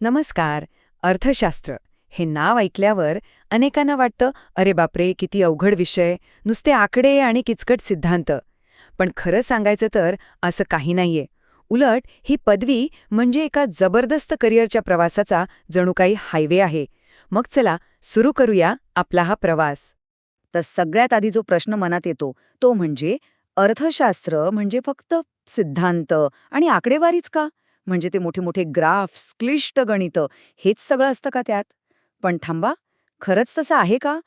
नमस्कार. अर्थशास्त्र हे नाव ऐकल्यावर अनेकांना वाटतं, अरे बापरे, किती अवघड विषय, नुसते आकडे आणि किचकट सिद्धांत. पण खरं सांगायचं तर असं काही नाहीये. उलट ही पदवी म्हणजे एका जबरदस्त करिअरच्या प्रवासाचा जणू काही हायवे आहे. मग चला सुरू करूया आपला हा प्रवास. तर सगळ्यात आधी जो प्रश्न मनात येतो तो म्हणजे अर्थशास्त्र म्हणजे फक्त सिद्धांत आणि आकडेवारीच का? म्हणजे ते मोठे मोठे ग्राफ्स, क्लिष्ट गणितं हेच सगळं असतं का त्यात? पण थांबा, खरंच तसं आहे का?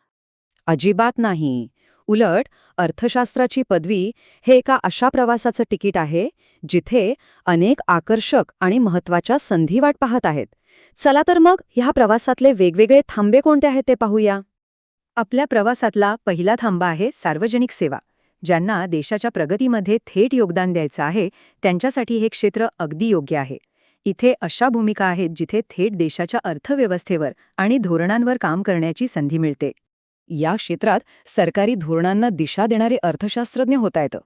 अजिबात नाही. उलट अर्थशास्त्राची पदवी हे एका अशा प्रवासाचं तिकीट आहे जिथे अनेक आकर्षक आणि महत्वाच्या संधी वाट पाहत आहेत. चला तर मग ह्या प्रवासातले वेगवेगळे थांबे कोणते आहेत ते पाहूया. आपल्या प्रवासातला पहिला थांबा आहे सार्वजनिक सेवा. ज्यांना देशाच्या प्रगतीमध्ये थेट योगदान द्यायचं आहे त्यांच्यासाठी हे क्षेत्र अगदी योग्य आहे. इथे अशा भूमिका आहेत जिथे थेट देशाच्या अर्थव्यवस्थेवर आणि धोरणांवर काम करण्याची संधी मिळते. या क्षेत्रात सरकारी धोरणांना दिशा देणारे अर्थशास्त्रज्ञ होता येतं.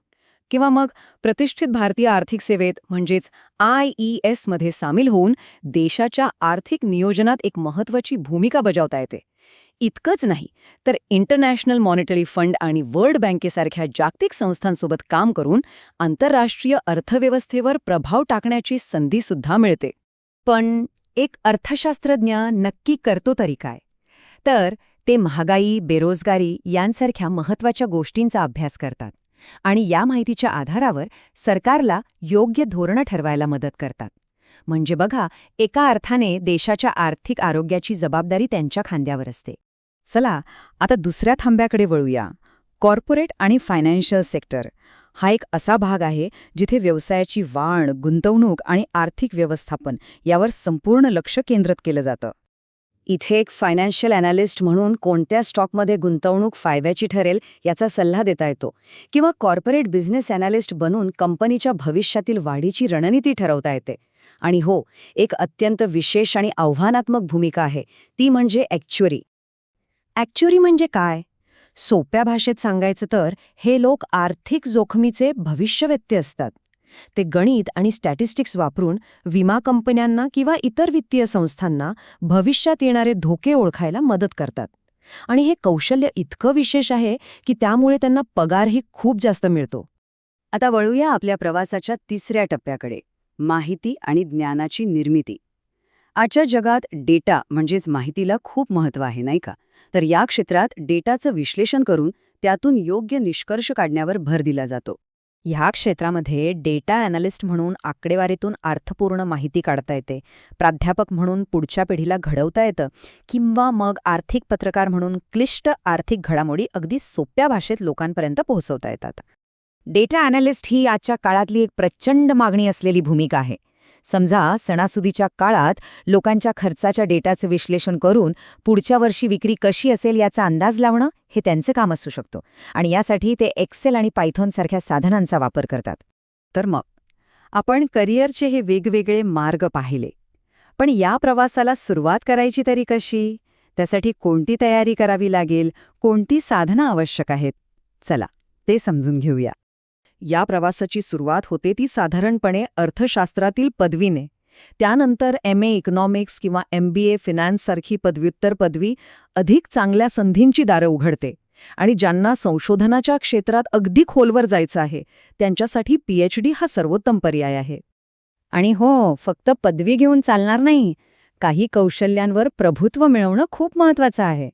किंवा मग प्रतिष्ठित भारतीय आर्थिक सेवेत म्हणजेच IES मध्ये सामील होऊन देशाच्या आर्थिक नियोजनात एक महत्त्वाची भूमिका बजावता येते. इतकंच नाही तर इंटरनॅशनल मॉनिटरी फंड आणि वर्ल्ड बँकेसारख्या जागतिक संस्थांसोबत काम करून आंतरराष्ट्रीय अर्थव्यवस्थेवर प्रभाव टाकण्याची संधीसुद्धा मिळते. पण एक अर्थशास्त्रज्ञ नक्की करतो तरी काय? तर ते महागाई, बेरोजगारी यांसारख्या महत्त्वाच्या गोष्टींचा अभ्यास करतात आणि या माहितीच्या आधारावर सरकारला योग्य धोरणं ठरवायला मदत करतात. म्हणजे बघा, एका अर्थाने देशाच्या आर्थिक आरोग्याची जबाबदारी त्यांच्या खांद्यावर असते. चला आता दुसऱ्या थांब्याकडे वळूया. कॉर्पोरेट आणि फायनान्शियल सेक्टर हा एक असा भाग आहे जिथे व्यवसायाची वाढ, गुंतवणूक आणि आर्थिक व्यवस्थापन यावर संपूर्ण लक्ष केंद्रित केलं जातं. इथे एक फायनान्शियल अॅनालिस्ट म्हणून कोणत्या स्टॉकमध्ये गुंतवणूक फायद्याची ठरेल याचा सल्ला देता येतो, किंवा कॉर्पोरेट बिझनेस अॅनालिस्ट बनून कंपनीच्या भविष्यातील वाढीची रणनीती ठरवता येते. आणि हो, एक अत्यंत विशेष आणि आव्हानात्मक भूमिका आहे, ती म्हणजे ॲक्च्युअरी. ॲक्च्युअरी म्हणजे काय? सोप्या भाषेत सांगायचं तर हे लोक आर्थिक जोखमीचे भविष्यवेत्ते असतात. ते गणित आणि स्टॅटिस्टिक्स वापरून विमा कंपन्यांना किंवा इतर वित्तीय संस्थांना भविष्यात येणारे धोके ओळखायला मदत करतात. आणि हे कौशल्य इतकं विशेष आहे की त्यामुळे त्यांना पगारही खूप जास्त मिळतो. आता वळूया आपल्या प्रवासाच्या तिसऱ्या टप्प्याकडे, माहिती आणि ज्ञानाची निर्मिती. आजच्या जगात डेटा म्हणजेच माहितीला खूप महत्त्व आहे, नाही का? तर या क्षेत्रात डेटाचं विश्लेषण करून त्यातून योग्य निष्कर्ष काढण्यावर भर दिला जातो. ह्या क्षेत्रामध्ये डेटा ॲनालिस्ट म्हणून आकडेवारीतून अर्थपूर्ण माहिती काढता येते, प्राध्यापक म्हणून पुढच्या पिढीला घडवता येतं, किंवा मग आर्थिक पत्रकार म्हणून क्लिष्ट आर्थिक घडामोडी अगदी सोप्या भाषेत लोकांपर्यंत पोहोचवता येतात. डेटा ॲनालिस्ट ही आजच्या काळातली एक प्रचंड मागणी असलेली भूमिका आहे. समजा सणासुदीच्या काळात लोकांच्या खर्चाच्या डेटाचं विश्लेषण करून पुढच्या वर्षी विक्री कशी असेल याचा अंदाज लावणं हे त्यांचं काम असू शकतो, आणि यासाठी ते एक्सेल आणि पायथॉन सारख्या साधनांचा वापर करतात. तर मग आपण करिअरचे हे वेगवेगळे मार्ग पाहिले, पण या प्रवासाला सुरुवात करायची तरी कशी? त्यासाठी कोणती तयारी करावी लागेल, कोणती साधनं आवश्यक आहेत? चला ते समजून घेऊया. या प्रवासाची सुरुवात होते ती साधारणपणे अर्थशास्त्रातील पदवीने. त्यानंतर MA इकॉनॉमिक्स किंवा MBA फिनान्स सारखी पदव्युत्तर पदवी अधिक चांगल्या संधींची दारं उघडते. आणि ज्यांना संशोधनाच्या क्षेत्रात अगदी खोलवर जायचं आहे त्यांच्यासाठी PhD हा सर्वोत्तम पर्याय आहे. आणि हो, फक्त पदवी घेऊन चालणार नाही. काही कौशल्यांवर प्रभुत्व मिळवणं खूप महत्त्वाचं आहे,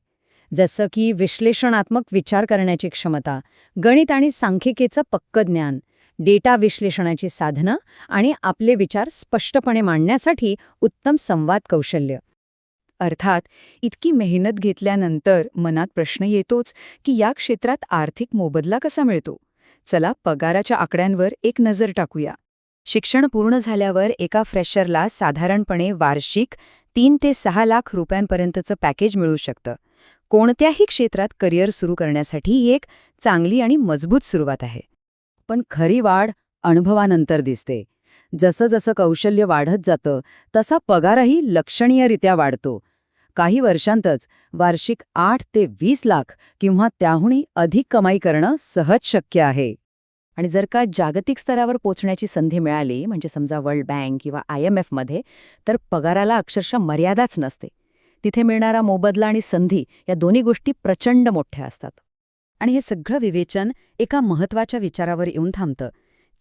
जसं की विश्लेषणात्मक विचार करण्याची क्षमता, गणित आणि सांख्यिकीचं पक्कं ज्ञान, डेटा विश्लेषणाची साधनं आणि आपले विचार स्पष्टपणे मांडण्यासाठी उत्तम संवाद कौशल्य. अर्थात इतकी मेहनत घेतल्यानंतर मनात प्रश्न येतोच की या क्षेत्रात आर्थिक मोबदला कसा मिळतो? चला पगाराच्या आकड्यांवर एक नजर टाकूया. शिक्षण पूर्ण झाल्यावर एका फ्रेशरला साधारणपणे वार्षिक 3 ते 6 लाख रुपयांपर्यंतचं पॅकेज मिळू शकतं. कोणत्याही क्षेत्रात करिअर सुरू करण्यासाठी ही एक चांगली आणि मजबूत सुरुवात आहे. पण खरी वाढ अनुभवानंतर दिसते. जसं जसं कौशल्य वाढत जातं तसा पगारही लक्षणीयरित्या वाढतो. काही वर्षांतच वार्षिक 8 ते 20 लाख किंवा त्याहूनही अधिक कमाई करणं सहज शक्य आहे. आणि जर का जागतिक स्तरावर पोचण्याची संधी मिळाली, म्हणजे समजा वर्ल्ड बँक किंवा IMFमध्ये, तर पगाराला अक्षरशः मर्यादाच नसते. तिथे मिळणारा मोबदला आणि संधी या दोन्ही गोष्टी प्रचंड मोठ्या असतात. आणि हे सगळं विवेचन एका महत्वाच्या विचारावर येऊन थांबतं,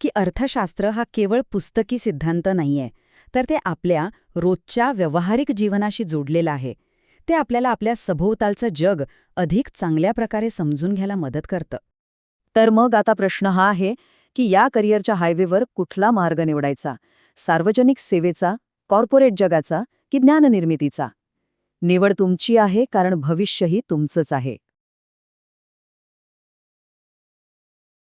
की अर्थशास्त्र हा केवळ पुस्तकी सिद्धांत नाहीये, तर ते आपल्या रोजच्या व्यावहारिक जीवनाशी जोडलेलं आहे. ते आपल्याला आपल्या सभोवतालचं जग अधिक चांगल्या प्रकारे समजून घ्यायला मदत करतं. तर मग आता प्रश्न हा आहे की या करिअरच्या हायवेवर कुठला मार्ग निवडायचा? सार्वजनिक सेवेचा, कॉर्पोरेट जगाचा की ज्ञाननिर्मितीचा? निवड तुमची आहे, कारण भविष्यही तुमचंच आहे.